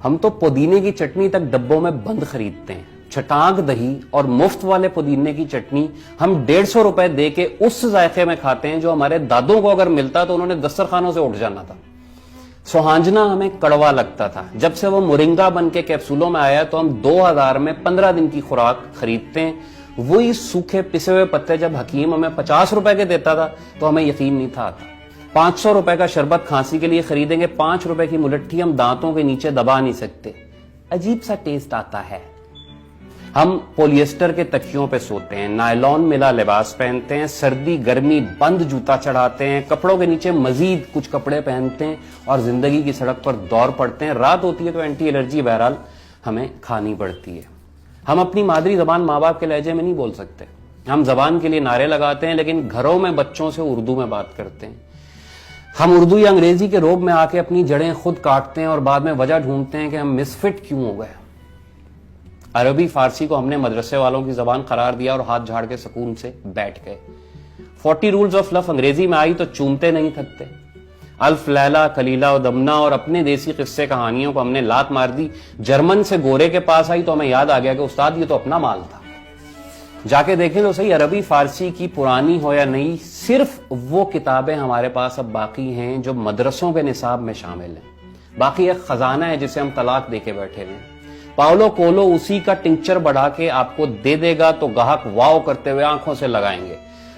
ہم تو پودینے کی چٹنی تک ڈبوں میں بند خریدتے ہیں. چھٹانک دہی اور مفت والے پودینے کی چٹنی ہم 150 روپے دے کے اس ذائقے میں کھاتے ہیں جو ہمارے دادوں کو اگر ملتا تو انہوں نے دسترخوانوں سے اٹھ جانا تھا. سوہانجنا ہمیں کڑوا لگتا تھا. جب سے وہ مورنگا بن کے کیپسولوں میں آیا تو ہم 2000 میں 15 دن کی خوراک خریدتے ہیں. وہی سوکھے پسے ہوئے پتے جب حکیم ہمیں 50 روپے کے دیتا تھا تو ہمیں یقین نہیں تھا آتا. 500 روپے کا شربت کھانسی کے لیے خریدیں گے, 5 روپے کی ملٹھی ہم دانتوں کے نیچے دبا نہیں سکتے. عجیب سا ٹیسٹ آتا ہے. ہم پولیسٹر کے تکیوں پہ سوتے ہیں, نائلون ملا لباس پہنتے ہیں, سردی گرمی بند جوتا چڑھاتے ہیں, کپڑوں کے نیچے مزید کچھ کپڑے پہنتے ہیں اور زندگی کی سڑک پر دوڑ پڑتے ہیں. رات ہوتی ہے تو اینٹی الرجی بہرحال ہمیں کھانی پڑتی ہے. ہم اپنی مادری زبان ماں باپ کے لہجے میں نہیں بول سکتے. ہم زبان کے لیے نعرے لگاتے ہیں لیکن گھروں میں بچوں سے اردو میں بات کرتے ہیں. ہم اردو یا انگریزی کے روب میں آ کے اپنی جڑیں خود کاٹتے ہیں اور بعد میں وجہ ڈھونڈتے ہیں کہ ہم مسفٹ کیوں ہو گئے. عربی فارسی کو ہم نے مدرسے والوں کی زبان قرار دیا اور ہاتھ جھاڑ کے سکون سے بیٹھ گئے. 40 رولز آف لو انگریزی میں آئی تو چومتے نہیں تھکتے. الف لیلا کلیلہ و دمنہ اور اپنے دیسی قصے کہانیوں کو ہم نے لات مار دی. جرمن سے گورے کے پاس آئی تو ہمیں یاد آ گیا کہ استاد یہ تو اپنا مال تھا. جا کے دیکھیں تو صحیح, عربی فارسی کی پرانی ہو یا نئی, صرف وہ کتابیں ہمارے پاس اب باقی ہیں جو مدرسوں کے نصاب میں شامل ہیں. باقی ایک خزانہ ہے جسے ہم طلاق دے کے بیٹھے ہیں. پاولو کولو اسی کا ٹنکچر بڑھا کے آپ کو دے دے گا تو گاہک واو کرتے ہوئے آنکھوں سے لگائیں گے.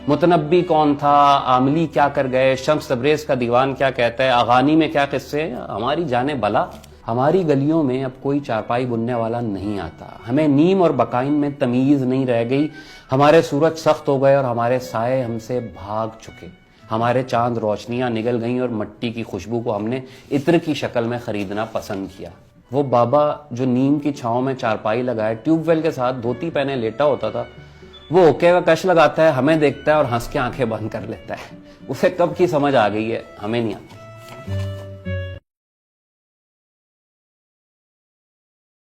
متنبی کون تھا, عاملی کیا کر گئے, شمس تبریز کا دیوان کیا کہتا ہے, اغانی میں کیا قصے ہیں, ہماری جانے بلا. ہماری گلیوں میں اب کوئی چارپائی بننے والا نہیں آتا. ہمیں نیم اور بقائم میں تمیز نہیں رہ گئی. ہمارے سورج سخت ہو گئے اور ہمارے سائے ہم سے بھاگ چکے. ہمارے چاند روشنیاں نگل گئیں اور مٹی کی خوشبو کو ہم نے عطر کی شکل میں خریدنا پسند کیا. وہ بابا جو نیم کی چھاؤں میں چارپائی لگائے ٹیوب ویل کے ساتھ دھوتی پہنے لیٹا ہوتا تھا, وہ اوکے کا کش لگاتا ہے, ہمیں دیکھتا ہے اور ہنس کے آنکھیں بند کر لیتا ہے. اسے کب کی سمجھ آ گئی ہے, ہمیں نہیں آتی.